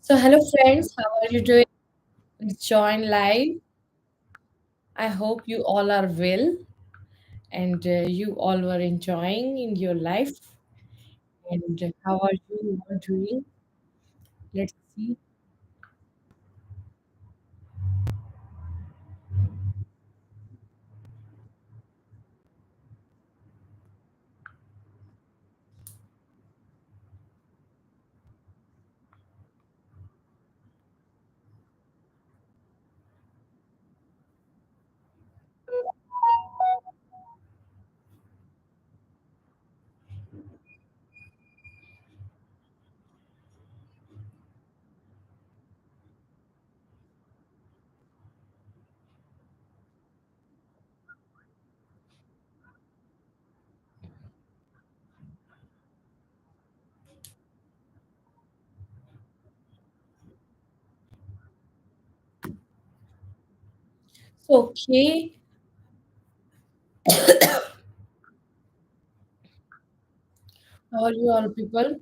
So, hello friends, how are you doing? Let's join live. I hope you all are well and you all were enjoying in your life. And how are you all doing? Let's see. So, okay, how are you all people?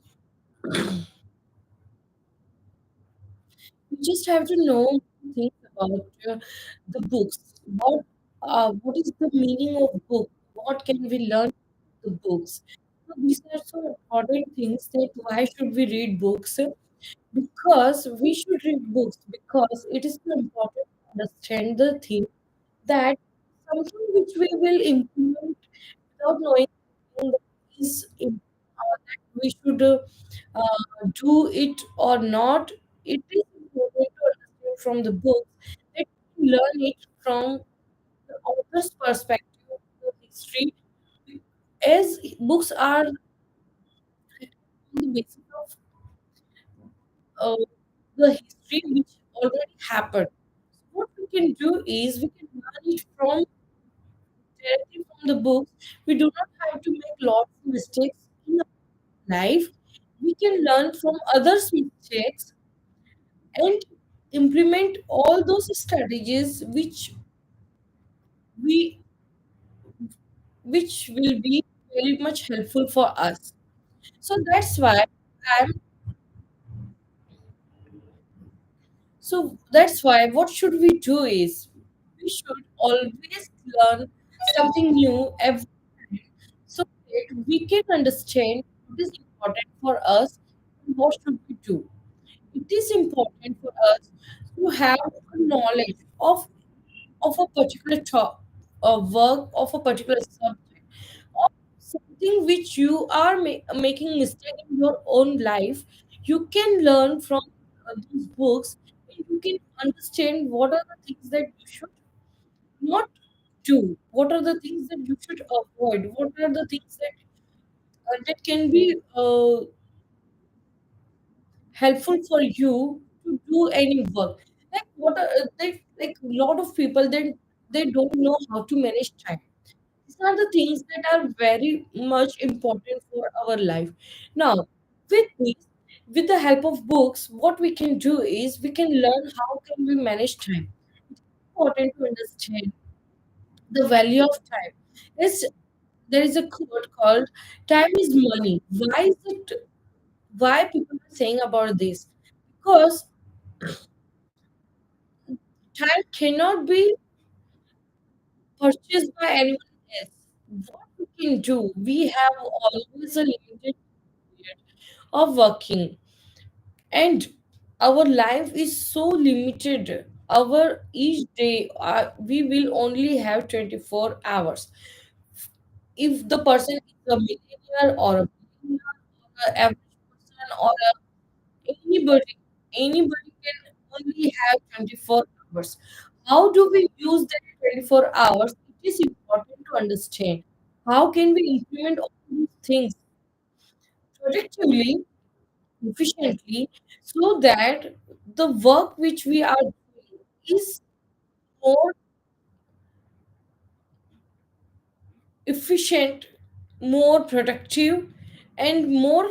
You just have to know things about the books. What is the meaning of book? What can we learn from the books? So these are so important things that why should we read books? Because we should read books because it is so important to understand the thing that something which we will implement without knowing that is that we should do it or not. It is important to understand from the books that we learn it from the author's perspective, the history, as books are the basis of uh, the history which already happened. So what we can do is we can learn it from directly from the books. We do not have to make lots of mistakes in our life. We can learn from others' mistakes and implement all those strategies we which will be very much helpful for us. So I'm that's why what should we do is we should always learn something new every time so that we can understand what is important for us and what should we do. It is important for us to have a knowledge of a particular work of a particular subject or something which you are making mistake in your own life. You can learn from these books and you can understand what are the things that you should not do, what are the things that you should avoid, what are the things that can be helpful for you to do any work. Like what are like a lot of people they don't know how to manage time. These are the things that are very much important for our life. Now, with this, with the help of books, what we can do is we can learn how can we manage time. It's important to understand the value of time. Is there is a quote called "Time is money." Why is it? Why people are saying about this? Because time cannot be purchased by anyone else. What we can do, we have always a limited period of working, and our life is so limited. Our each day, we will only have 24 hours. If the person is a millionaire or a billionaire or an average person or anybody can only have 24 hours. How do we use that 24 hours? It is important to understand. How can we implement all these things productively, efficiently, so that the work which we are doing is more efficient, more productive, and more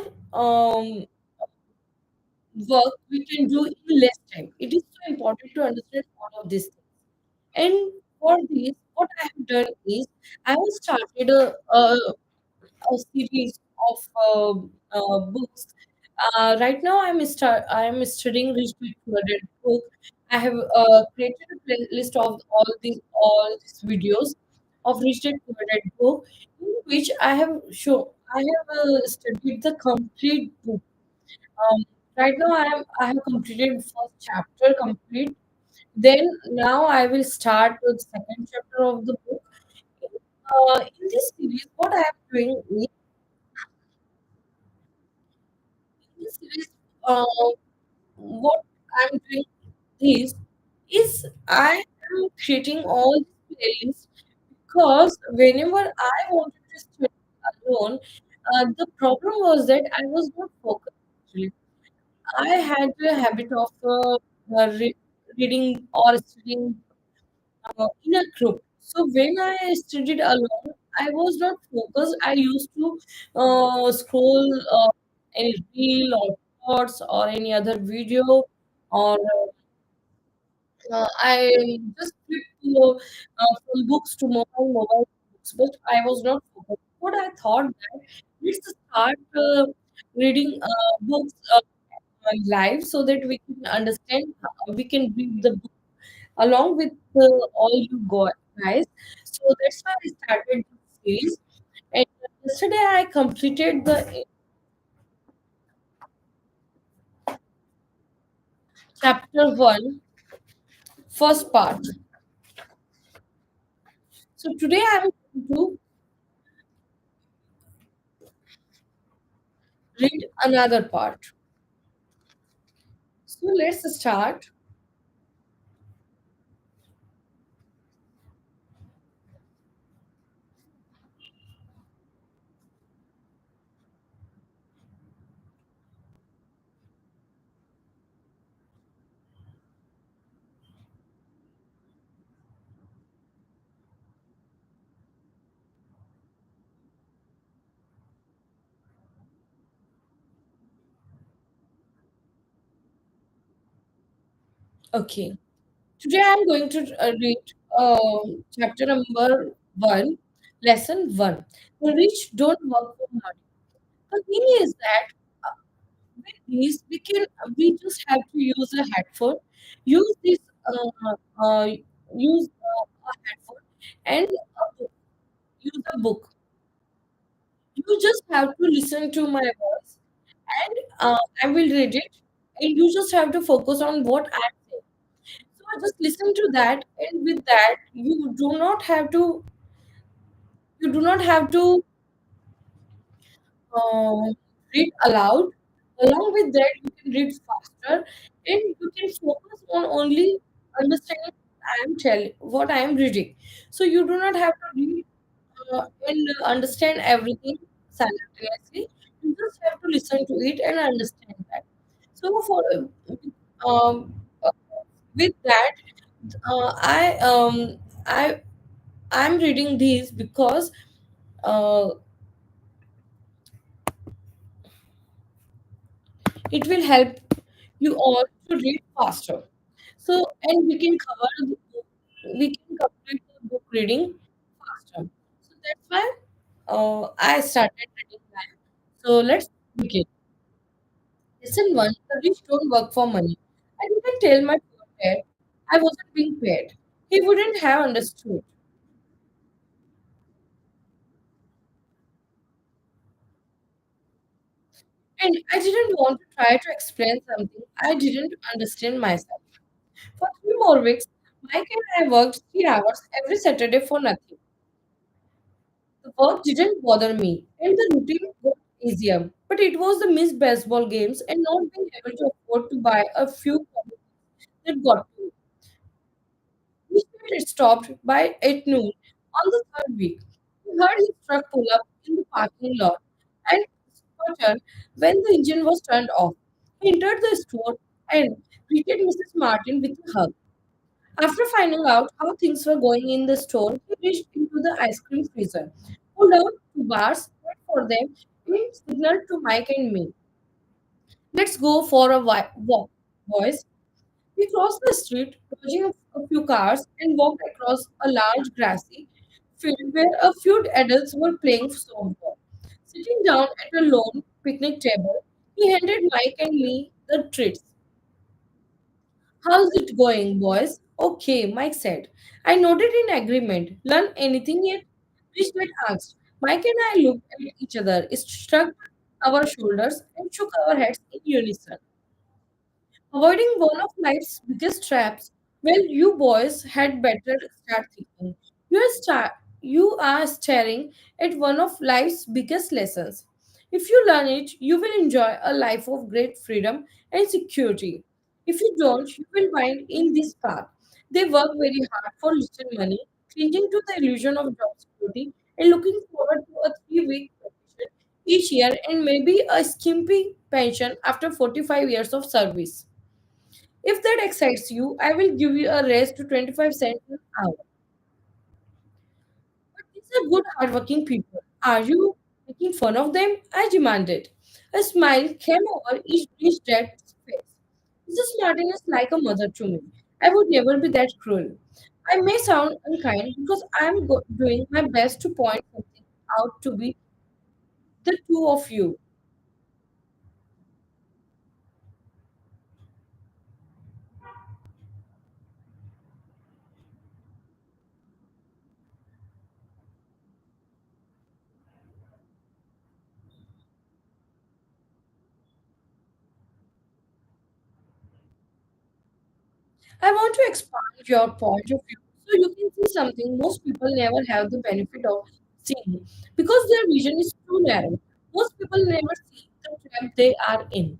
work we can do in less time. It is so important to understand all of these things. And for this, what I have done is I have started a series of books Right now, I am studying Rich Dad Poor Dad book. I have created a playlist of all these videos of Rich Dad Poor Dad book, in which I have studied the complete book. Um, right now, I have completed first chapter complete. Then now I will start with second chapter of the book. In this series, what I am doing is in this series, uh, what I'm doing is I am creating all these playlists because whenever I wanted to study alone, the problem was that I was not focused. Actually, I had the habit of reading or studying in a group. So when I studied alone, I was not focused. I used to scroll any reel or thoughts or any other video, or I just flipped from books to mobile books, but I was not focused. What I thought that let's start reading books live so that we can understand, we can read the book along with all you guys. So that's why I started this series. And yesterday I completed the chapter one, first part. So today I'm going to read another part. So let's start. Okay. Today I'm going to read chapter number one, lesson one. The rich don't work for money. The thing is that with these we just have to use a headphone, use this use a headphone and use a book. You just have to listen to my voice and I will read it, and you just have to focus on what I'm saying. So just listen to that, and with that, you do not have to uh, read aloud. Along with that, you can read faster, and you can focus on only understanding what I am reading. So you do not have to read and understand everything simultaneously. You just have to listen to it and understand that. So um, uh, with that, I I'm reading these because uh, it will help you all to read faster. So, and we can complete the book reading faster. So that's why I started reading that. So let's begin. Lesson one: the rich don't work for money. I didn't tell my poor dad I wasn't being paid. He wouldn't have understood. And I didn't want to try to explain something I didn't understand myself. For 3 more weeks, Mike and I worked 3 hours every Saturday for nothing. The work didn't bother me, and the routine got easier. But it was the missed baseball games and not being able to afford to buy a few comics that got to me. We said it stopped by at noon on the third week. We heard his truck pull up in the parking lot and sputter when the engine was turned off. He entered the store and greeted Mrs. Martin with a hug. After finding out how things were going in the store, he reached into the ice cream freezer, pulled out 2 bars, waited for them, and signaled to Mike and me. Let's go for a walk, boys. We crossed the street, dodging a few cars, and walked across a large grassy field where a few adults were playing softball. Sitting down at a lone picnic table, He handed Mike and me the treats. How's it going, boys? Okay, Mike said. I nodded in agreement. Learn anything yet? Richard asked. Mike and I looked at each other, shrugged our shoulders, and shook our heads in unison. Avoiding one of life's biggest traps, well, you boys had better start thinking. You are staring at one of life's biggest lessons. If you learn it, you will enjoy a life of great freedom and security. If you don't, you will find in this path. They work very hard for little money, clinging to the illusion of job security and looking forward to a 3 week vacation each year and maybe a skimpy pension after 45 years of service. If that excites you, I will give you a raise to 25 cents an hour. But these are good, hardworking people. Are you making fun of them? I demanded. A smile came over each dad's face. Mrs. Martin is like a mother to me. I would never be that cruel. I may sound unkind because I am doing my best to point something out to be the two of you. I want to expand your point of view so you can see something most people never have the benefit of seeing because their vision is too narrow. Most people never see the trap they are in.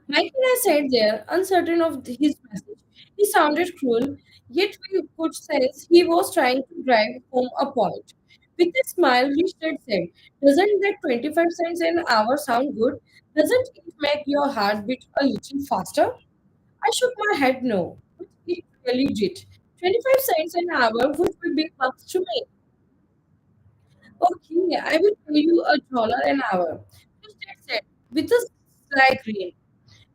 Mike and I sat there, uncertain of his message. He sounded cruel, yet we could sense he was trying to drive home a point. With a smile, Richard said, doesn't that 25 cents an hour sound good? Doesn't it make your heart beat a little faster? I shook my head no, but it really did. 25 cents an hour would be big bucks to me. Okay, I will pay you $1 an hour. Instead said, with a sly grin.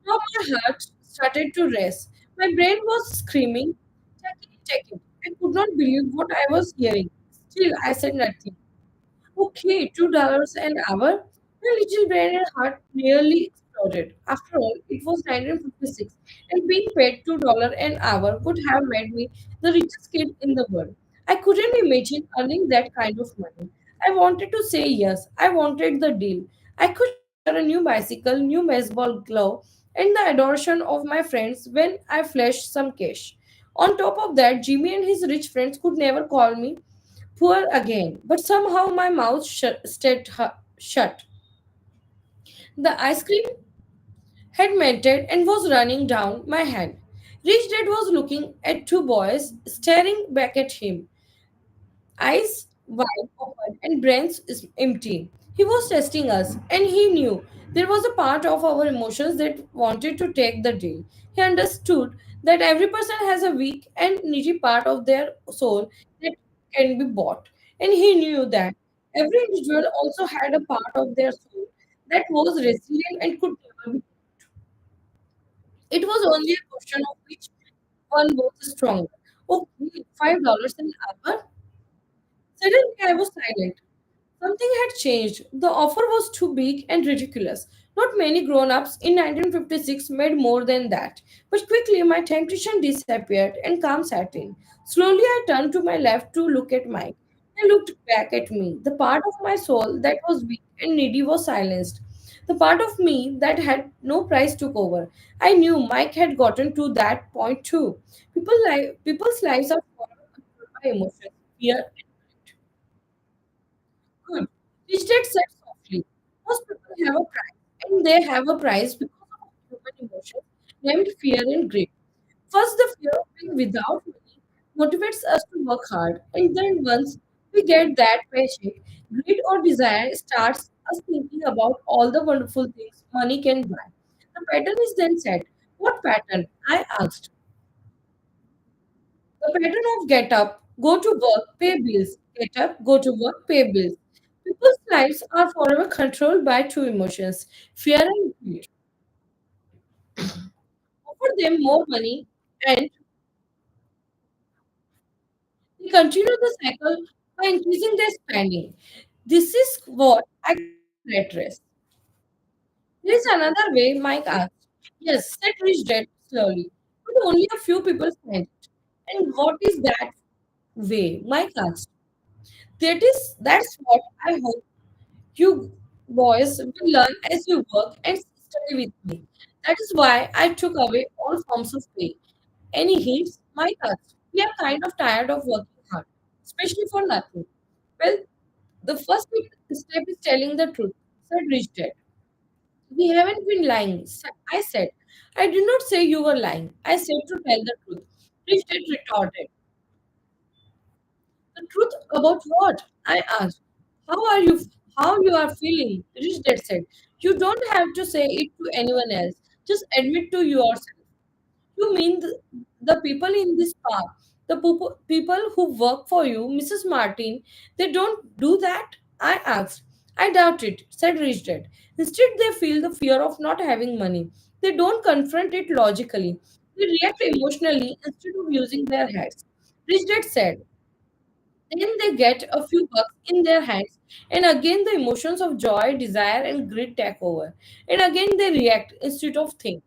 Now my heart started to race. My brain was screaming, take it, take it. I could not believe what I was hearing. Still, I said nothing. Okay, $2 an hour? My little brain and heart nearly exploded. After all, it was 1956, and being paid $2 an hour would have made me the richest kid in the world. I couldn't imagine earning that kind of money. I wanted to say yes. I wanted the deal. I could share a new bicycle, new baseball glove, and the adoration of my friends when I flashed some cash. On top of that, Jimmy and his rich friends could never call me poor again, but somehow my mouth stayed shut. The ice cream had melted and was running down my hand. Rich Dad was looking at two boys staring back at him, eyes wide open and brains is empty. He was testing us, and he knew there was a part of our emotions that wanted to take the deal. He understood that every person has a weak and needy part of their soul that can be bought. And he knew that every individual also had a part of their soul that was resilient and could never be. It was only a question of which one was stronger. Okay, $5 an hour. Suddenly I was silent. Something had changed. The offer was too big and ridiculous. Not many grown ups in 1956 made more than that. But quickly my temptation disappeared and calm set in. Slowly I turned to my left to look at Mike. He looked back at me. The part of my soul that was weak and needy was silenced. The part of me that had no price took over. I knew Mike had gotten to that point too. People's lives are forever controlled by emotions, fear, good. Rich Dad said softly. Most people have a price, and they have a price because of human emotions named fear and greed. First, the fear of being without money motivates us to work hard, and then once we get that paycheck, greed or desire starts us thinking about all the wonderful things money can buy. The pattern is then set. What pattern? I asked. The pattern of get up, go to work, pay bills, get up, go to work, pay bills. People's lives are forever controlled by two emotions, fear and greed. Offer them more money and they continue the cycle by increasing their spending. This is what I call rat race. Here's another way Mike asked. Yes, set reached dead slowly, but only a few people signed it. And what is that way? Mike asked. That's what I hope you boys will learn as you work and study with me. That is why I took away all forms of pay. Any hints? Mike asked. We are kind of tired of working hard, especially for nothing. Well, the first big step is telling the truth, said Rich Dad. We haven't been lying. I said. I did not say you were lying. I said to tell the truth. Rich Dad retorted. The truth about what? I asked. How are you? How you are feeling? Rich Dad said. You don't have to say it to anyone else. Just admit to yourself. You mean the people in this park, the people who work for you, Mrs. Martin, they don't do that? I asked. I doubt it, said Richard. Instead, they feel the fear of not having money. They don't confront it logically. They react emotionally instead of using their heads. Richard said. Then they get a few bucks in their hands, and again the emotions of joy, desire, and greed take over. And again they react instead of think.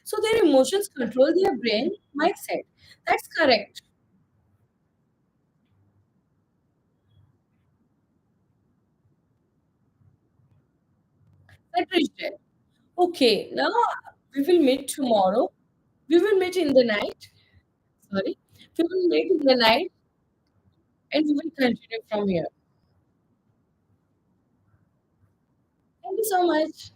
So their emotions control their brain, Mike said. That's correct. That reached it. Okay, now we will meet tomorrow. We will meet in the night. Sorry. We will meet in the night and we will continue from here. Thank you so much.